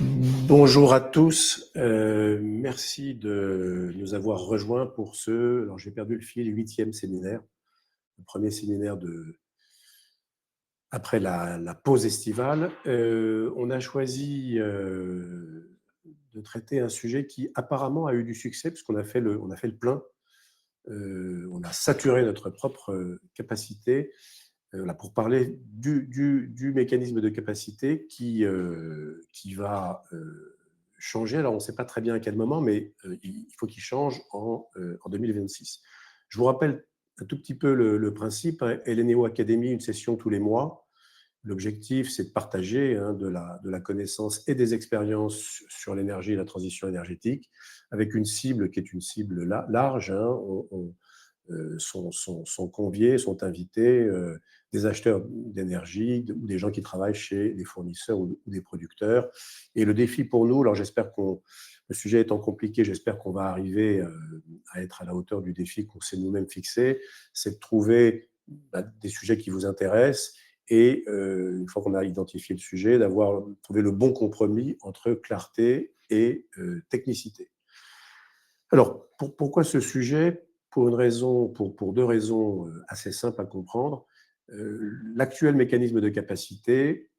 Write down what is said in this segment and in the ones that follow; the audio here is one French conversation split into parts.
Bonjour à tous, merci de nous avoir rejoints pour alors j'ai perdu le fil, 8e séminaire, le premier séminaire après la pause estivale. On a choisi de traiter un sujet qui apparemment a eu du succès, puisqu'on on a fait le plein. On a saturé notre propre capacité là, pour parler du mécanisme de capacité qui va changer. Alors, on ne sait pas très bien à quel moment, mais il faut qu'il change en 2026. Je vous rappelle un tout petit peu le principe. LNEO Academy, une session tous les mois. L'objectif, c'est de partager de la connaissance et des expériences sur l'énergie et la transition énergétique, avec une cible qui est une cible large. Sont conviés, sont invités des acheteurs d'énergie ou des gens qui travaillent chez des fournisseurs ou des producteurs. Et le défi pour nous, alors le sujet étant compliqué, j'espère qu'on va arriver à être à la hauteur du défi qu'on s'est nous-mêmes fixé, c'est de trouver des sujets qui vous intéressent et une fois qu'on a identifié le sujet, d'avoir trouvé le bon compromis entre clarté et technicité. Alors, pourquoi ce sujet? Pour deux raisons assez simples à comprendre. L'actuel mécanisme de capacité,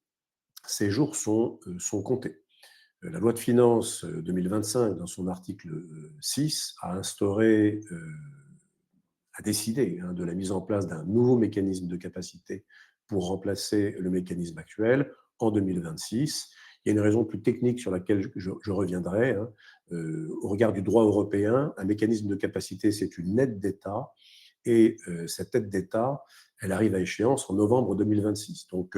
ses jours sont comptés. La loi de finances 2025, dans son article 6, a décidé de la mise en place d'un nouveau mécanisme de capacité pour remplacer le mécanisme actuel en 2026. Il y a une raison plus technique sur laquelle je reviendrai. Au regard du droit européen, un mécanisme de capacité, c'est une aide d'État, et cette aide d'État, elle arrive à échéance en novembre 2026. Donc,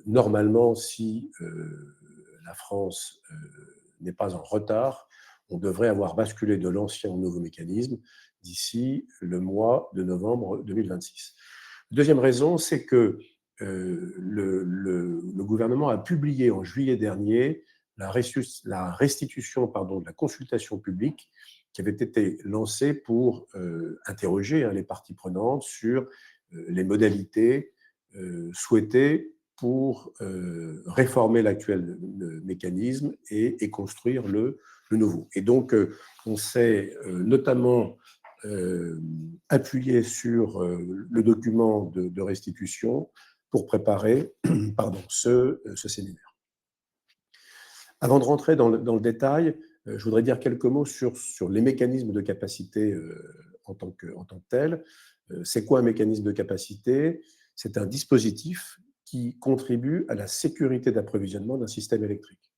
normalement, si la France n'est pas en retard, on devrait avoir basculé de l'ancien au nouveau mécanisme d'ici le mois de novembre 2026. Deuxième raison, c'est que le gouvernement a publié en juillet dernier la restitution de la consultation publique qui avait été lancée pour interroger les parties prenantes sur les modalités souhaitées pour réformer l'actuel mécanisme et construire le nouveau. Et donc, on s'est notamment appuyé sur le document de restitution pour préparer ce séminaire. Avant de rentrer dans le détail, je voudrais dire quelques mots sur les mécanismes de capacité en tant que tel. C'est quoi un mécanisme de capacité? C'est un dispositif qui contribue à la sécurité d'approvisionnement d'un système électrique.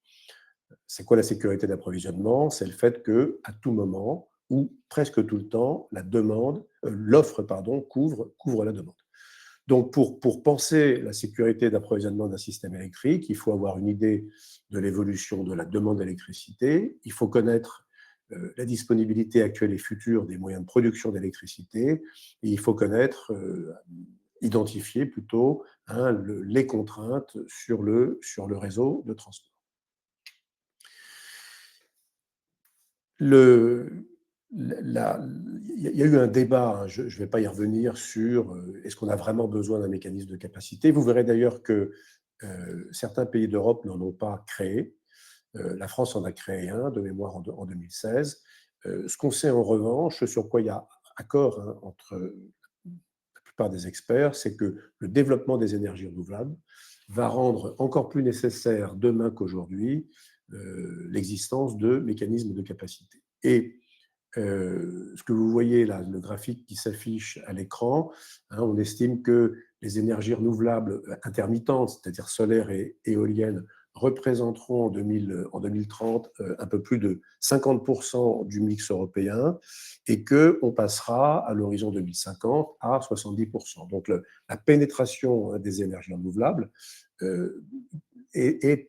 C'est quoi la sécurité d'approvisionnement? C'est le fait qu'à tout moment, ou presque tout le temps, l'offre couvre la demande. Donc, pour penser la sécurité d'approvisionnement d'un système électrique, il faut avoir une idée de l'évolution de la demande d'électricité, il faut connaître la disponibilité actuelle et future des moyens de production d'électricité, et il faut identifier plutôt les contraintes sur le réseau de transport. Il y a eu un débat, je ne vais pas y revenir, sur est-ce qu'on a vraiment besoin d'un mécanisme de capacité. Vous verrez d'ailleurs que certains pays d'Europe n'en ont pas créé. La France en a créé un, de mémoire, en 2016. Ce qu'on sait en revanche, sur quoi il y a accord entre la plupart des experts, c'est que le développement des énergies renouvelables va rendre encore plus nécessaire demain qu'aujourd'hui l'existence de mécanismes de capacité. Et ce que vous voyez là, le graphique qui s'affiche à l'écran, on estime que les énergies renouvelables intermittentes, c'est-à-dire solaires et éoliennes, représenteront en 2030 un peu plus de 50% du mix européen et qu'on passera à l'horizon 2050 à 70%. Donc la pénétration des énergies renouvelables est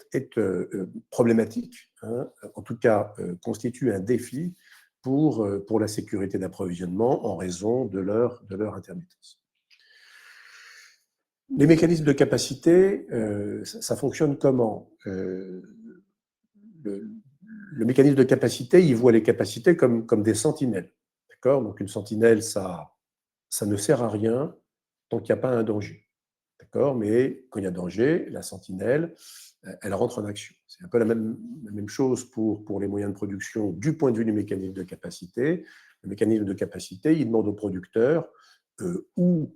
problématique, en tout cas constitue un défi pour la sécurité d'approvisionnement en raison de leur intermittence. Les mécanismes de capacité, ça fonctionne comment? Le mécanisme de capacité, il voit les capacités comme des sentinelles. D'accord? Donc une sentinelle, ça ne sert à rien tant qu'il n'y a pas un danger. d'accord, mais quand il y a danger, la sentinelle, elle rentre en action. C'est un peu la même chose pour les moyens de production du point de vue du mécanisme de capacité. Le mécanisme de capacité, il demande aux producteurs ou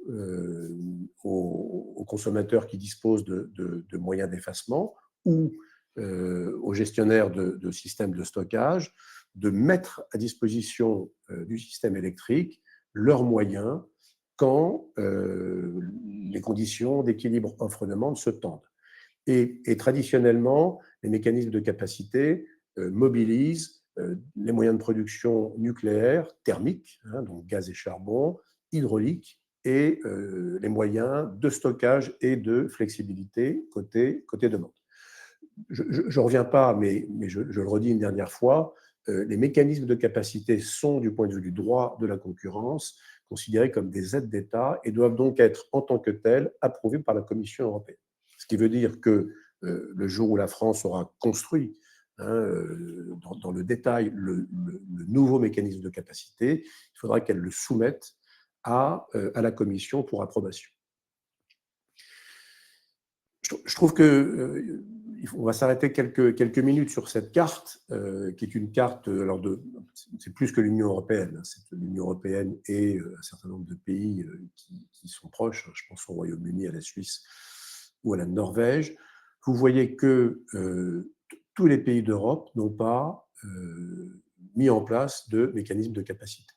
aux consommateurs qui disposent de moyens d'effacement ou aux gestionnaires de systèmes de stockage de mettre à disposition du système électrique leurs moyens quand les conditions d'équilibre offre-demande se tendent. Et traditionnellement, les mécanismes de capacité mobilisent les moyens de production nucléaires, thermiques, hein, donc gaz et charbon, hydrauliques, et les moyens de stockage et de flexibilité côté demande. Je ne reviens pas, mais je le redis une dernière fois, les mécanismes de capacité sont, du point de vue du droit de la concurrence, considérés comme des aides d'État et doivent donc être, en tant que tels, approuvés par la Commission européenne. Ce qui veut dire que le jour où la France aura construit dans le détail le nouveau mécanisme de capacité, il faudra qu'elle le soumette à la Commission pour approbation. Je trouve que on va s'arrêter quelques minutes sur cette carte, qui est une carte, alors c'est plus que l'Union européenne, c'est l'Union européenne et un certain nombre de pays qui sont proches, je pense au Royaume-Uni, à la Suisse ou à la Norvège. Vous voyez que tous les pays d'Europe n'ont pas mis en place de mécanismes de capacité.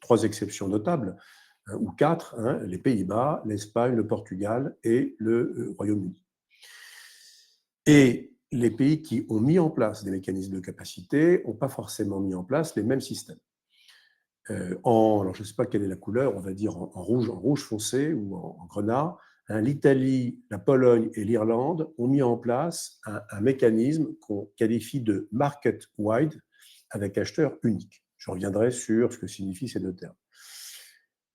Trois exceptions notables, ou quatre, hein, les Pays-Bas, l'Espagne, le Portugal et le Royaume-Uni. Et les pays qui ont mis en place des mécanismes de capacité n'ont pas forcément mis en place les mêmes systèmes. Alors je ne sais pas quelle est la couleur, on va dire en rouge foncé ou en grenat, hein, l'Italie, la Pologne et l'Irlande ont mis en place un mécanisme qu'on qualifie de market wide avec acheteur unique. Je reviendrai sur ce que signifient ces deux termes.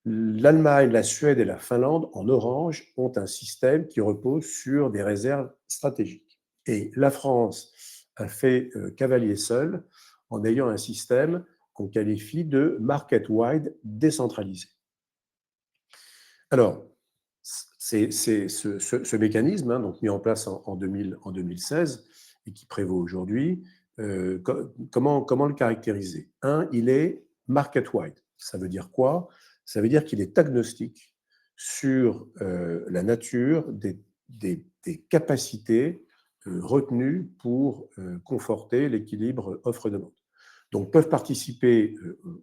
L'Allemagne, la Suède et la Finlande, en orange, ont un système qui repose sur des réserves stratégiques. Et la France a fait cavalier seul en ayant un système qu'on qualifie de market-wide décentralisé. Alors, c'est ce mécanisme, hein, donc mis en place en 2016 et qui prévaut aujourd'hui, comment le caractériser? Il est market-wide. Ça veut dire quoi? Ça veut dire qu'il est agnostique sur la nature des capacités retenues pour conforter l'équilibre offre-demande. Donc, peuvent participer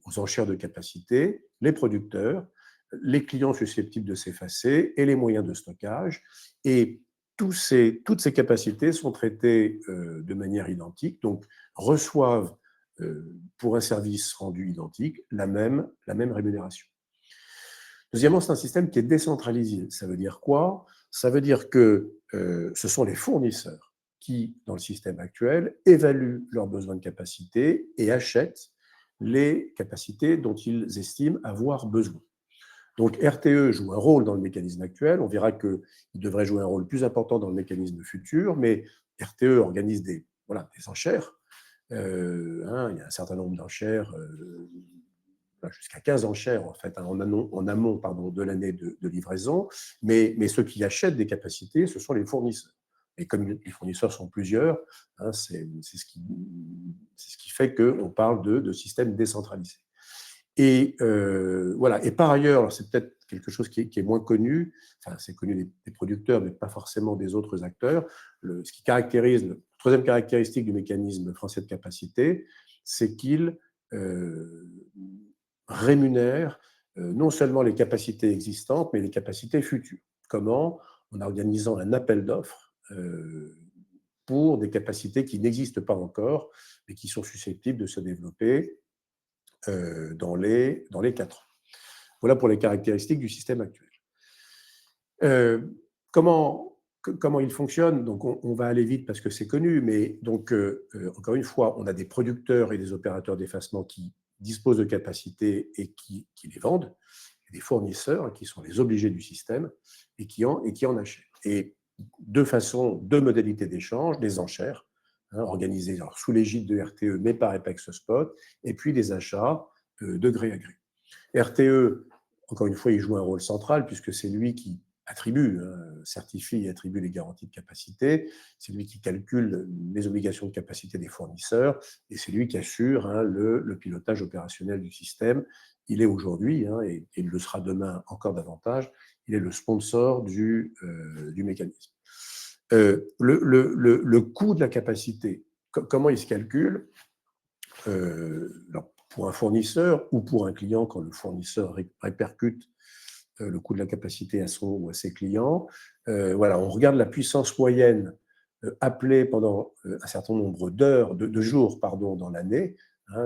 aux enchères de capacité les producteurs, les clients susceptibles de s'effacer et les moyens de stockage. Et toutes ces capacités sont traitées de manière identique, donc reçoivent pour un service rendu identique la même rémunération. Deuxièmement, c'est un système qui est décentralisé. Ça veut dire quoi? Ça veut dire que ce sont les fournisseurs qui, dans le système actuel, évaluent leurs besoins de capacité et achètent les capacités dont ils estiment avoir besoin. Donc RTE joue un rôle dans le mécanisme actuel. On verra qu'il devrait jouer un rôle plus important dans le mécanisme futur, mais RTE organise des enchères. Il y a un certain nombre d'enchères, jusqu'à 15 enchères en fait, en amont de l'année de livraison, mais ceux qui achètent des capacités, ce sont les fournisseurs. Et comme les fournisseurs sont plusieurs, hein, c'est ce qui fait qu'on parle de système décentralisé. Et voilà. Et par ailleurs, c'est peut-être quelque chose qui est moins connu, enfin, c'est connu des producteurs, mais pas forcément des autres acteurs. Ce qui caractérise, la troisième caractéristique du mécanisme français de capacité, c'est qu'il rémunère non seulement les capacités existantes, mais les capacités futures. Comment? En organisant un appel d'offres pour des capacités qui n'existent pas encore, mais qui sont susceptibles de se développer dans les 4 ans. Voilà pour les caractéristiques du système actuel. Comment il fonctionne? Donc, on va aller vite parce que c'est connu, mais donc, encore une fois, on a des producteurs et des opérateurs d'effacement qui disposent de capacités et qui les vendent, et des fournisseurs qui sont les obligés du système et qui en achètent. Et deux modalités d'échange, des enchères, organisées sous l'égide de RTE, mais par Apex Spot, et puis des achats de gré à gré. RTE, encore une fois, il joue un rôle central puisque c'est lui qui attribue, certifie et attribue les garanties de capacité, c'est lui qui calcule les obligations de capacité des fournisseurs, et c'est lui qui assure le pilotage opérationnel du système. Il est aujourd'hui, et il le sera demain encore davantage, il est le sponsor du mécanisme. Le coût de la capacité, comment il se calcule? Alors, pour un fournisseur ou pour un client, quand le fournisseur répercute le coût de la capacité à son ou à ses clients. Voilà, on regarde la puissance moyenne appelée pendant un certain nombre d'heures, de jours, pardon, dans l'année,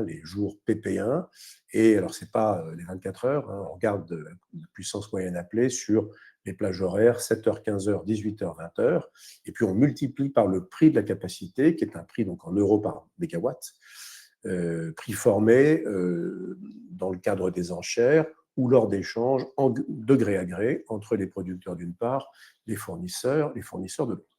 les jours PP1. Et alors, ce n'est pas les 24 heures, on regarde la puissance moyenne appelée sur les plages horaires, 7h, 15h, 18h, 20h. Et puis, on multiplie par le prix de la capacité, qui est un prix donc en euros par mégawatt, prix formé dans le cadre des enchères ou lors d'échanges de gré à gré entre les producteurs d'une part, les fournisseurs de l'autre.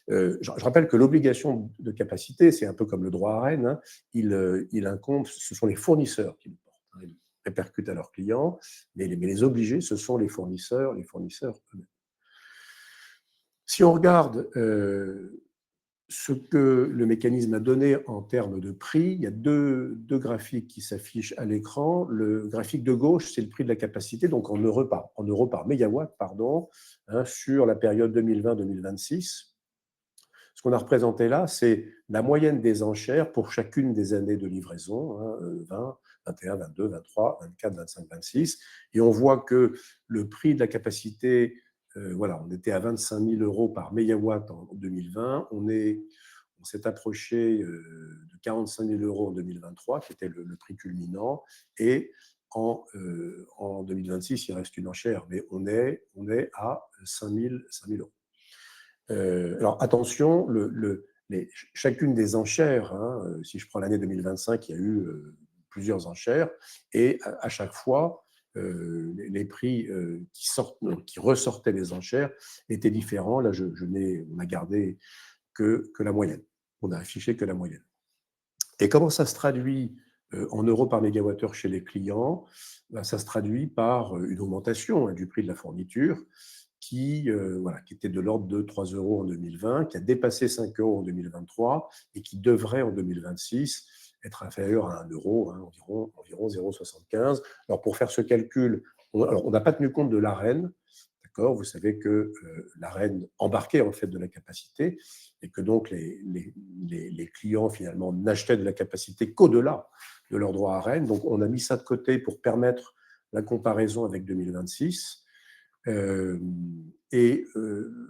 Je rappelle que l'obligation de capacité, c'est un peu comme le droit à Rennes, il incombe, ce sont les fournisseurs qui le portent. Ils répercutent à leurs clients, mais les obligés, ce sont les fournisseurs eux-mêmes. Si on regarde ce que le mécanisme a donné en termes de prix, il y a deux graphiques qui s'affichent à l'écran. Le graphique de gauche, c'est le prix de la capacité, donc en euros par mégawatt, pardon, sur la période 2020-2026. Ce qu'on a représenté là, c'est la moyenne des enchères pour chacune des années de livraison, 20, 21, 22, 23, 24, 25, 26. Et on voit que le prix de la capacité, voilà, on était à 25 000 euros par mégawatt en 2020. On s'est approché de 45 000 euros en 2023, qui était le prix culminant. Et en 2026, il reste une enchère, mais on est à 5 000 euros. Alors attention, chacune des enchères, si je prends l'année 2025, il y a eu plusieurs enchères, et à chaque fois, les prix qui ressortaient des enchères étaient différents. Là, on a gardé que la moyenne. On a affiché que la moyenne. Et comment ça se traduit en euros par mégawattheure chez les clients? Ça se traduit par une augmentation du prix de la fourniture qui était de l'ordre de 3 euros en 2020, qui a dépassé 5 euros en 2023 et qui devrait en 2026 être inférieur à 1 euro, environ 0,75. Alors pour faire ce calcul, on n'a pas tenu compte de l'Arenh. Vous savez que l'Arenh embarquait en fait de la capacité et que donc les clients finalement n'achetaient de la capacité qu'au-delà de leur droit Arenh. Donc on a mis ça de côté pour permettre la comparaison avec 2026.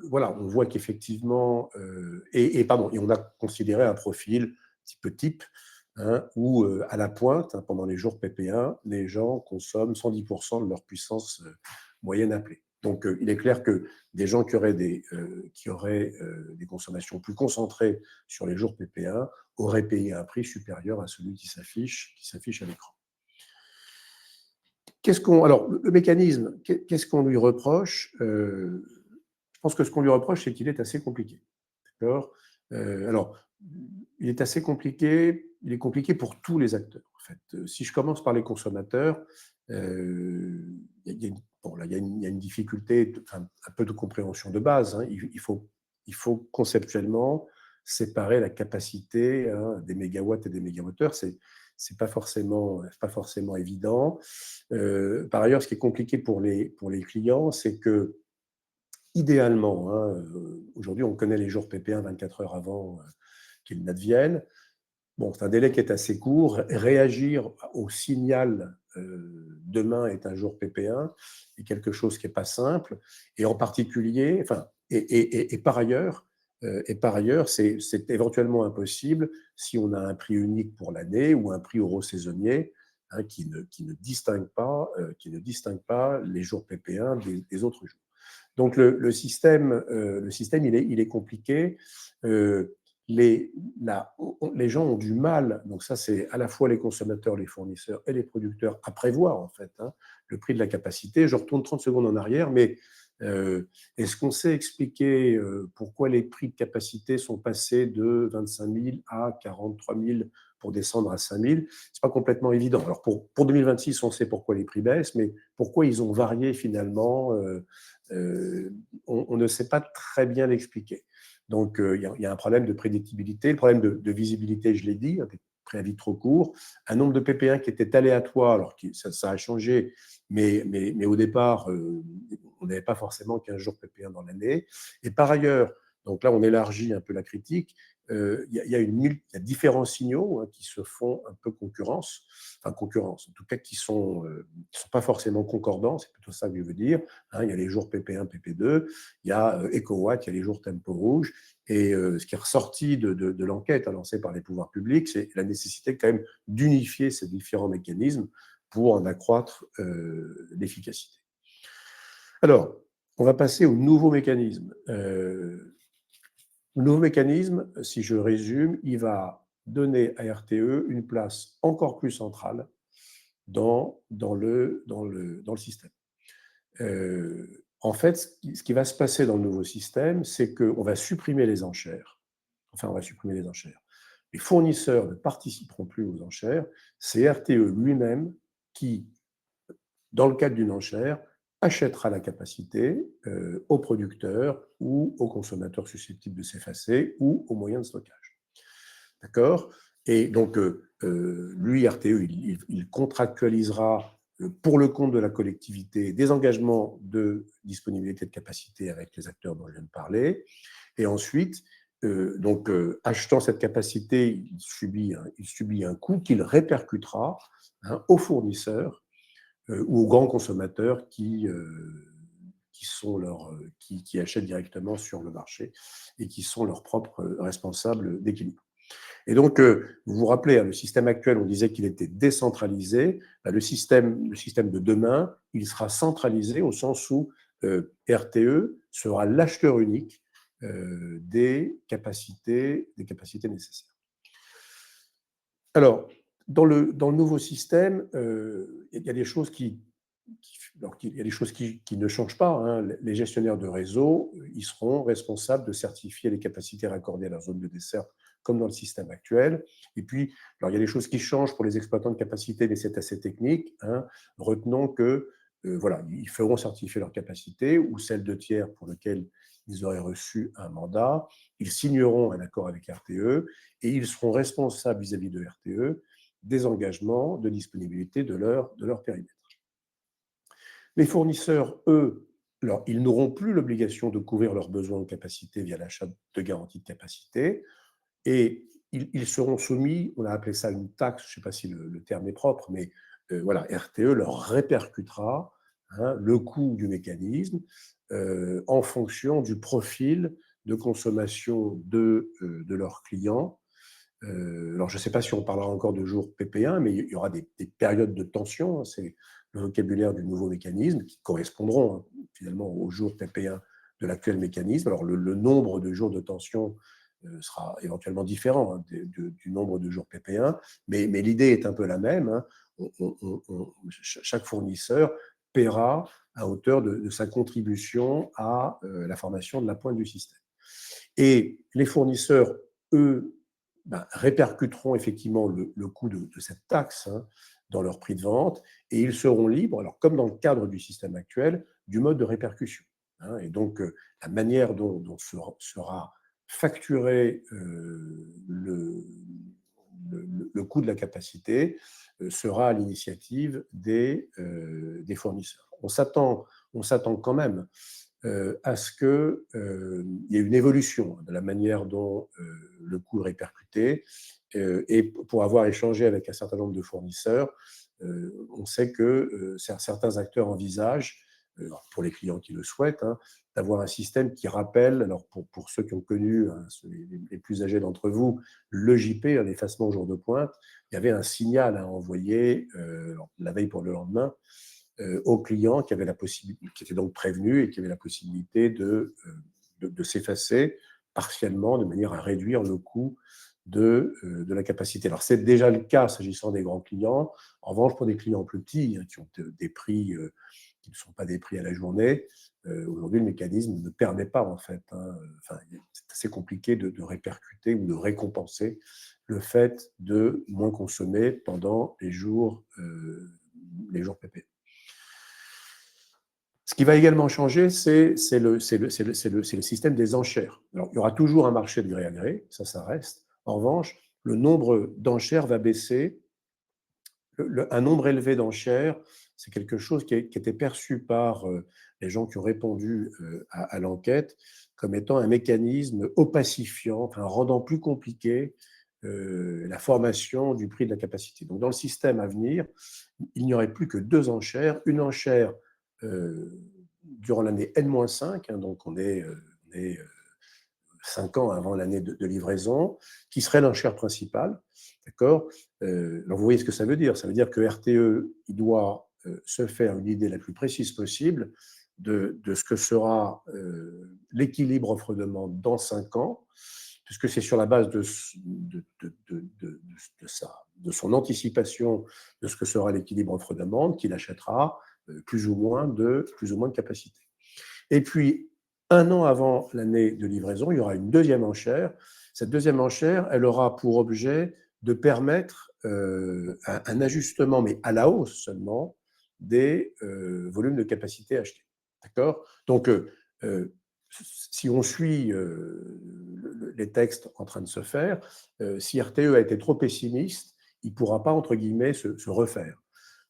Voilà, on voit qu'effectivement, et on a considéré un profil type, où à la pointe, pendant les jours PP1, les gens consomment 110% de leur puissance moyenne appelée. Donc, il est clair que des gens qui auraient des consommations plus concentrées sur les jours PP1 auraient payé un prix supérieur à celui qui s'affiche à l'écran. Alors, le mécanisme, qu'est-ce qu'on lui reproche? Je pense que ce qu'on lui reproche, c'est qu'il est assez compliqué. D'accord? Alors, il est assez compliqué, il est compliqué pour tous les acteurs. En fait. Si je commence par les consommateurs, il y a une difficulté, un peu de compréhension de base. Il faut conceptuellement séparer la capacité des mégawatts et des mégawattheures. C'est pas forcément évident. Par ailleurs, ce qui est compliqué pour les clients, c'est que idéalement, aujourd'hui, on connaît les jours PP1 24 heures avant qu'ils n'adviennent. Bon, c'est un délai qui est assez court. Réagir au signal demain est un jour PP1 est quelque chose qui n'est pas simple. Et en particulier, et par ailleurs, c'est éventuellement impossible si on a un prix unique pour l'année ou un prix euro-saisonnier qui ne distingue pas les jours PP1 des autres jours. Donc le système, il est compliqué. Les gens ont du mal, donc ça c'est à la fois les consommateurs, les fournisseurs et les producteurs, à prévoir en fait le prix de la capacité. Je retourne 30 secondes en arrière, mais est-ce qu'on sait expliquer pourquoi les prix de capacité sont passés de 25 000 à 43 000 pour descendre à 5 000? C'est pas complètement évident. Alors pour 2026, on sait pourquoi les prix baissent, mais pourquoi ils ont varié finalement on ne sait pas très bien l'expliquer. Donc, il y a un problème de prédictibilité, le problème de visibilité, je l'ai dit, des préavis trop courts, un nombre de PP1 qui était aléatoire, alors que ça a changé, mais au départ, on n'avait pas forcément 15 jours PP1 dans l'année. Et par ailleurs, donc là, on élargit un peu la critique, il y a différents signaux qui se font un peu concurrence, en tout cas qui sont pas forcément concordants, c'est plutôt ça que je veux dire. Il y a les jours PP1, PP2, il y a EcoWatt, il y a les jours tempo rouge, et ce qui est ressorti de l'enquête lancée par les pouvoirs publics, c'est la nécessité quand même d'unifier ces différents mécanismes pour en accroître l'efficacité. Alors, on va passer au nouveau mécanisme. Le nouveau mécanisme, si je résume, il va donner à RTE une place encore plus centrale dans le système. En fait, ce qui va se passer dans le nouveau système, c'est qu'on va supprimer les enchères. Enfin, on va supprimer les enchères. Les fournisseurs ne participeront plus aux enchères. C'est RTE lui-même qui, dans le cadre d'une enchère, achètera la capacité aux producteurs ou aux consommateurs susceptibles de s'effacer ou aux moyens de stockage. D'accord? Et donc, lui, RTE, il contractualisera pour le compte de la collectivité des engagements de disponibilité de capacité avec les acteurs dont je viens de parler. Et ensuite, achetant cette capacité, il subit un coût qu'il répercutera aux fournisseurs ou aux grands consommateurs qui achètent directement sur le marché et qui sont leurs propres responsables d'équilibre. Et donc, vous vous rappelez, le système actuel, on disait qu'il était décentralisé. Le système de demain, il sera centralisé au sens où RTE sera l'acheteur unique des capacités nécessaires. Alors, dans le nouveau système, il y a des choses qui ne changent pas. Les gestionnaires de réseau, ils seront responsables de certifier les capacités raccordées à leur zone de desserte, comme dans le système actuel. Et puis, alors, il y a des choses qui changent pour les exploitants de capacité, mais c'est assez technique. Retenons que, voilà, ils feront certifier leurs capacités ou celles de tiers pour lesquelles ils auraient reçu un mandat. Ils signeront un accord avec RTE et ils seront responsables vis-à-vis de RTE des engagements de disponibilité de leur périmètre. Les fournisseurs, eux, alors, ils n'auront plus l'obligation de couvrir leurs besoins en capacité via l'achat de garantie de capacité et ils seront soumis, on a appelé ça une taxe, je ne sais pas si le terme est propre, mais voilà, RTE leur répercutera le coût du mécanisme en fonction du profil de consommation de leurs clients. Alors, je ne sais pas si on parlera encore de jours PP1, mais il y aura des périodes de tension. C'est le vocabulaire du nouveau mécanisme qui correspondront finalement aux jours PP1 de l'actuel mécanisme. Alors, le nombre de jours de tension sera éventuellement différent du nombre de jours PP1, mais l'idée est un peu la même. Chaque fournisseur paiera à hauteur de sa contribution à la formation de la pointe du système. Et les fournisseurs, eux, répercuteront effectivement le coût de cette taxe dans leur prix de vente et ils seront libres, alors comme dans le cadre du système actuel, du mode de répercussion. Et donc, la manière dont sera facturé le coût de la capacité sera à l'initiative des fournisseurs. On s'attend quand même à ce qu'il y ait une évolution de la manière dont le coût est répercuté. Et pour avoir échangé avec un certain nombre de fournisseurs, on sait que certains acteurs envisagent, pour les clients qui le souhaitent, d'avoir un système qui rappelle, alors pour ceux qui ont connu, les plus âgés d'entre vous, le JP, l'effacement au jour de pointe, il y avait un signal à envoyer la veille pour le lendemain aux clients qui étaient donc prévenus et qui avaient la possibilité de s'effacer partiellement de manière à réduire le coût de la capacité. Alors, c'est déjà le cas s'agissant des grands clients. En revanche, pour des clients plus petits, qui ont des prix qui ne sont pas des prix à la journée, aujourd'hui, le mécanisme ne permet pas, en fait. C'est assez compliqué de répercuter ou de récompenser le fait de moins consommer pendant les jours PP. Ce qui va également changer, c'est le système des enchères. Alors, il y aura toujours un marché de gré à gré, ça reste. En revanche, le nombre d'enchères va baisser. Un nombre élevé d'enchères, c'est quelque chose qui était perçu par les gens qui ont répondu à l'enquête comme étant un mécanisme opacifiant, enfin, rendant plus compliqué la formation du prix de la capacité. Donc, dans le système à venir, il n'y aurait plus que deux enchères. Une enchère durant l'année N-5, hein, donc on est 5 ans avant l'année de livraison, qui serait l'enchère principale. D'accord. Alors vous voyez ce que ça veut dire. Ça veut dire que RTE, il doit se faire une idée la plus précise possible de ce que sera l'équilibre offre-demande dans 5 ans, puisque c'est sur la base de son anticipation de ce que sera l'équilibre offre-demande qu'il achètera plus ou moins de capacité. Et puis, 1 an avant l'année de livraison, il y aura une deuxième enchère. Cette deuxième enchère, elle aura pour objet de permettre un ajustement, mais à la hausse seulement, des volumes de capacité achetés. D'accord. Donc, si on suit les textes en train de se faire, si RTE a été trop pessimiste, il ne pourra pas, entre guillemets, se refaire.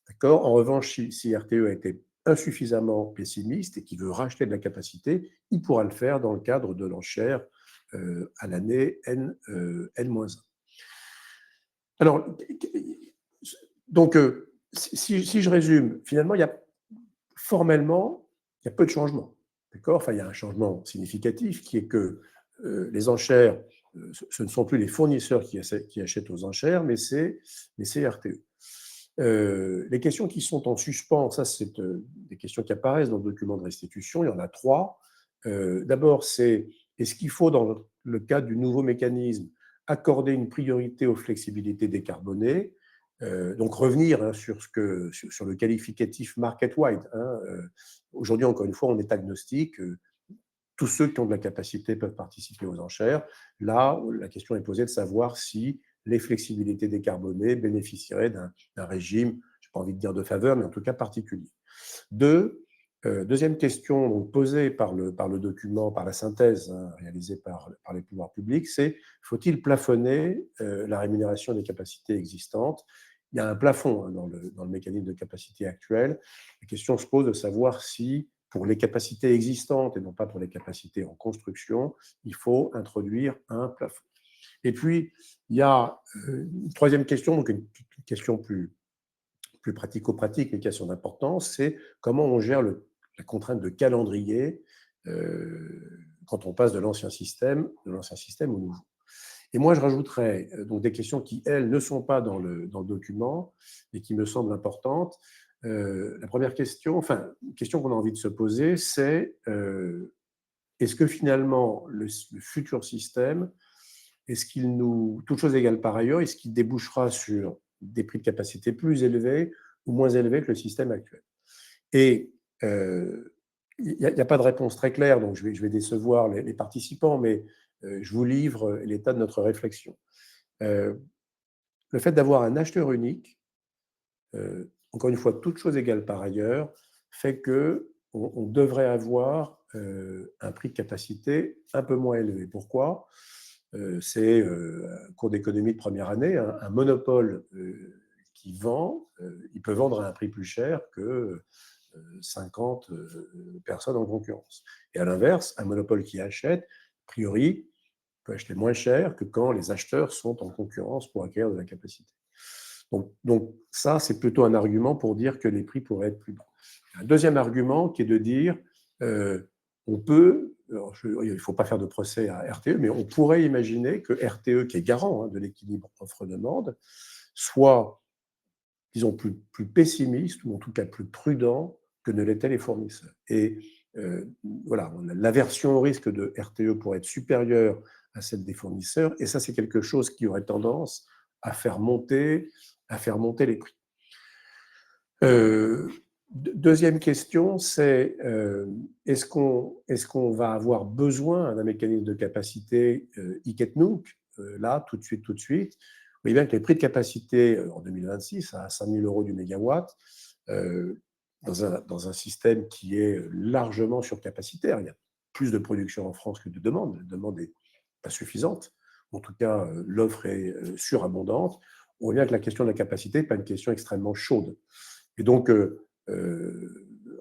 D'accord. En revanche, si RTE a été insuffisamment pessimiste et qui veut racheter de la capacité, il pourra le faire dans le cadre de l'enchère à l'année N-1. Alors, donc, si je résume, finalement, formellement, il y a peu de changements. D'accord. Enfin, il y a un changement significatif qui est que les enchères, ce ne sont plus les fournisseurs qui achètent aux enchères, mais c'est RTE. Les questions qui sont en suspens, ça c'est des questions qui apparaissent dans le document de restitution, il y en a 3. D'abord, c'est est-ce qu'il faut, dans le cadre du nouveau mécanisme, accorder une priorité aux flexibilités décarbonées, donc revenir hein, sur le qualificatif market-wide. Hein, aujourd'hui, encore une fois, on est agnostique. Tous ceux qui ont de la capacité peuvent participer aux enchères. Là, la question est posée de savoir si les flexibilités décarbonées bénéficieraient d'un régime, je n'ai pas envie de dire de faveur, mais en tout cas particulier. Deuxième question donc, posée par le document, par la synthèse hein, réalisée par les pouvoirs publics, c'est faut-il plafonner la rémunération des capacités existantes? Il y a un plafond hein, dans le mécanisme de capacité actuel. La question se pose de savoir si, pour les capacités existantes et non pas pour les capacités en construction, il faut introduire un plafond. Et puis, il y a une troisième question, donc une question plus pratico-pratique, mais qui a son importance, c'est comment on gère la contrainte de calendrier quand on passe de l'ancien système au nouveau. Et moi, je rajouterais donc des questions qui, elles, ne sont pas dans le document, mais qui me semblent importantes. La première question, enfin, une question qu'on a envie de se poser, c'est est-ce que finalement, le futur système, est-ce qu'il nous, toute chose égale par ailleurs, est-ce qu'il débouchera sur des prix de capacité plus élevés ou moins élevés que le système actuel? Et il n'y a pas de réponse très claire, donc je vais décevoir les participants, mais je vous livre l'état de notre réflexion. Le fait d'avoir un acheteur unique, encore une fois, toute chose égale par ailleurs, fait qu'on devrait avoir un prix de capacité un peu moins élevé. Pourquoi? C'est un cours d'économie de première année, un monopole qui vend, il peut vendre à un prix plus cher que 50 personnes en concurrence. Et à l'inverse, un monopole qui achète, a priori, peut acheter moins cher que quand les acheteurs sont en concurrence pour acquérir de la capacité. Donc ça, c'est plutôt un argument pour dire que les prix pourraient être plus bas. Un deuxième argument qui est de dire, on peut, il ne faut pas faire de procès à RTE, mais on pourrait imaginer que RTE, qui est garant hein, de l'équilibre offre-demande, soit, disons, plus pessimiste ou en tout cas plus prudent que ne l'étaient les fournisseurs. Et voilà, l'aversion au risque de RTE pourrait être supérieure à celle des fournisseurs, et ça, c'est quelque chose qui aurait tendance à faire monter les prix. Deuxième question, c'est est-ce qu'on va avoir besoin d'un mécanisme de capacité IKETNUK, là, tout de suite. Vous voyez bien que les prix de capacité en 2026 à 5 000 € du mégawatt, dans un système qui est largement surcapacitaire. Il y a plus de production en France que de demande. La demande n'est pas suffisante. En tout cas, l'offre est surabondante. On voit bien que la question de la capacité n'est pas une question extrêmement chaude. Et donc,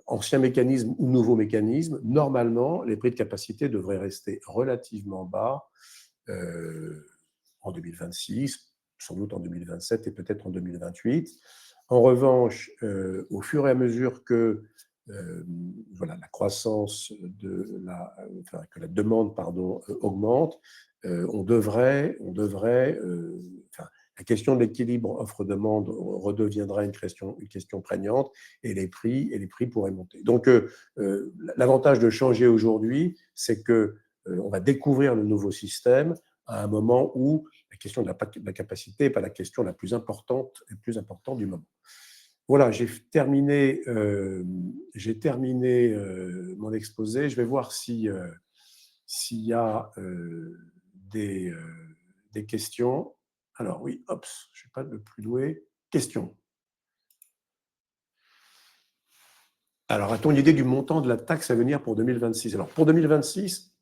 ancien mécanisme ou nouveau mécanisme, normalement, les prix de capacité devraient rester relativement bas en 2026, sans doute en 2027 et peut-être en 2028. En revanche, au fur et à mesure que voilà, la croissance que la demande augmente, on devrait la question de l'équilibre offre-demande redeviendra une question prégnante et les prix pourraient monter. Donc, l'avantage de changer aujourd'hui, c'est que on va découvrir le nouveau système à un moment où la question de la capacité n'est pas la question la plus importante du moment. Voilà, j'ai terminé mon exposé. Je vais voir s'il y a des questions. Alors oui, hop, je ne suis pas le plus doué. Question. Alors, a-t-on une idée du montant de la taxe à venir pour 2026? Alors, pour 2026,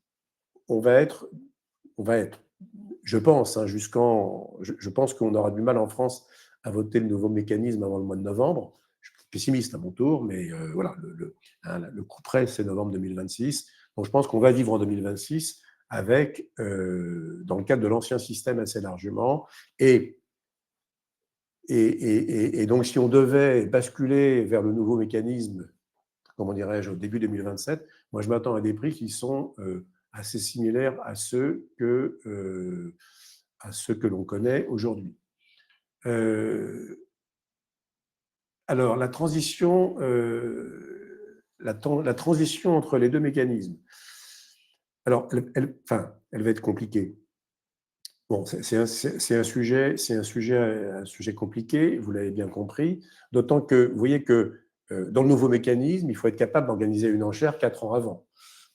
on va être, je pense, je pense qu'on aura du mal en France à voter le nouveau mécanisme avant le mois de novembre. Je suis pessimiste à mon tour, mais voilà, le coup près, c'est novembre 2026. Donc, je pense qu'on va vivre en 2026 avec, dans le cadre de l'ancien système assez largement. Et donc, si on devait basculer vers le nouveau mécanisme, comment dirais-je, au début 2027, moi, je m'attends à des prix qui sont assez similaires à ceux que l'on connaît aujourd'hui. Alors, la transition entre les deux mécanismes, alors, elle va être compliquée. Bon, c'est un sujet compliqué, vous l'avez bien compris, d'autant que vous voyez que dans le nouveau mécanisme, il faut être capable d'organiser une enchère 4 ans avant.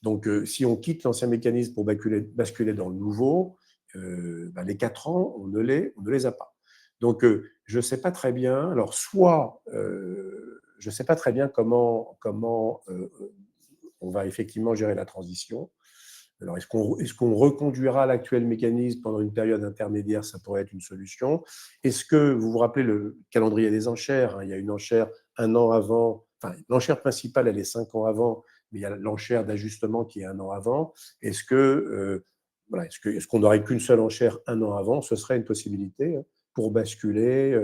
Donc, si on quitte l'ancien mécanisme pour basculer dans le nouveau, les 4 ans, on ne les a pas. Donc, je ne sais pas très bien. Alors, je ne sais pas très bien comment on va effectivement gérer la transition. Alors, est-ce qu'on reconduira l'actuel mécanisme pendant une période intermédiaire? Ça pourrait être une solution. Est-ce que vous vous rappelez le calendrier des enchères, hein? Il y a une enchère 1 an avant. Enfin, l'enchère principale, elle est 5 ans avant, mais il y a l'enchère d'ajustement qui est 1 an avant. Est-ce qu'on n'aurait qu'une seule enchère 1 an avant? Ce serait une possibilité pour basculer,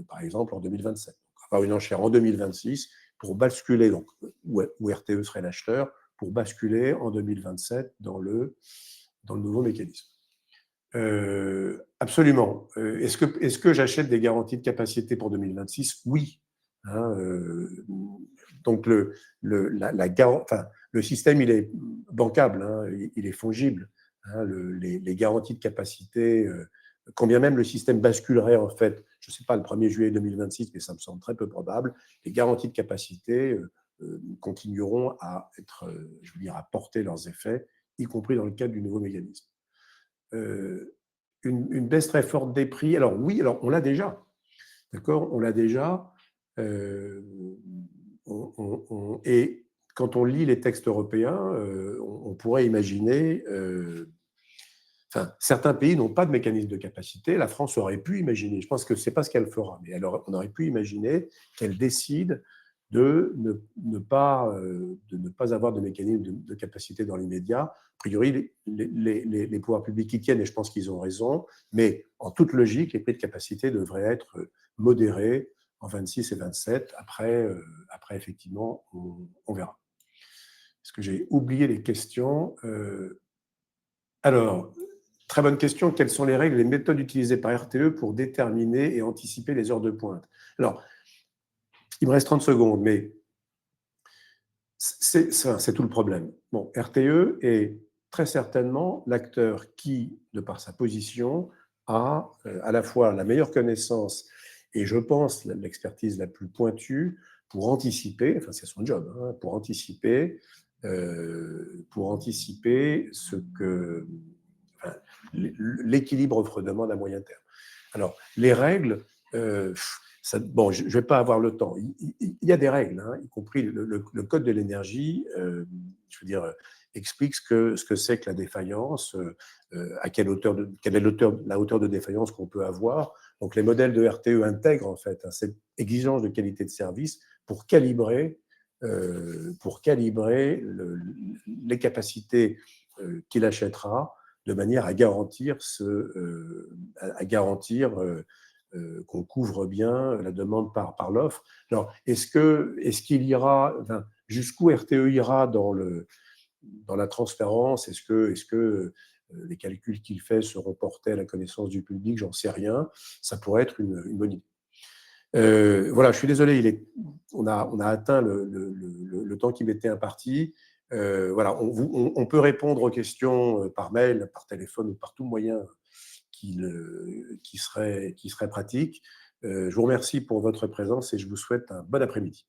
par exemple, en 2027. Donc, avoir une enchère en 2026 pour basculer, donc, où RTE serait l'acheteur, pour basculer en 2027 dans le nouveau mécanisme. Absolument. Est-ce que j'achète des garanties de capacité pour 2026? Oui. Hein, donc, le système, il est bancable, hein, il est fongible. Hein, les garanties de capacité, quand bien même le système basculerait, en fait, je ne sais pas, le 1er juillet 2026, mais ça me semble très peu probable, les garanties de capacité continueront à être, je veux dire, à porter leurs effets, y compris dans le cadre du nouveau mécanisme. Une baisse très forte des prix, alors oui, alors on l'a déjà, d'accord, on l'a déjà, et quand on lit les textes européens, on pourrait imaginer, certains pays n'ont pas de mécanisme de capacité, la France aurait pu imaginer, je pense que ce n'est pas ce qu'elle fera, mais on aurait pu imaginer qu'elle décide de ne pas avoir de mécanisme de capacité dans l'immédiat. A priori, les pouvoirs publics y tiennent et je pense qu'ils ont raison, mais en toute logique, les prix de capacité devraient être modérés en 26 et 27. Après effectivement, on verra. Est-ce que j'ai oublié les questions? Alors, très bonne question. Quelles sont les règles et les méthodes utilisées par RTE pour déterminer et anticiper les heures de pointe? Alors, il me reste 30 secondes, mais c'est tout le problème. Bon, RTE est très certainement l'acteur qui, de par sa position, a à la fois la meilleure connaissance et, je pense, l'expertise la plus pointue pour anticiper, enfin c'est son job, hein, pour anticiper ce que l'équilibre offre-demande à moyen terme. Alors, les règles, bon, je ne vais pas avoir le temps. Il y a des règles, hein, y compris le code de l'énergie, je veux dire, explique ce que c'est que la défaillance, à quelle est la hauteur de défaillance qu'on peut avoir. Donc, les modèles de RTE intègrent en fait, hein, cette exigence de qualité de service pour calibrer les capacités qu'il achètera de manière à garantir, qu'on couvre bien la demande par l'offre. Alors, est-ce qu'il ira, enfin, jusqu'où RTE ira dans la transparence? Est-ce que les calculs qu'il fait seront portés à la connaissance du public? J'en sais rien. Ça pourrait être une bonne idée. Voilà, je suis désolé, on a atteint le temps qui m'était imparti. Voilà, on peut répondre aux questions par mail, par téléphone ou par tout moyen qui serait pratique. Je vous remercie pour votre présence et je vous souhaite un bon après-midi.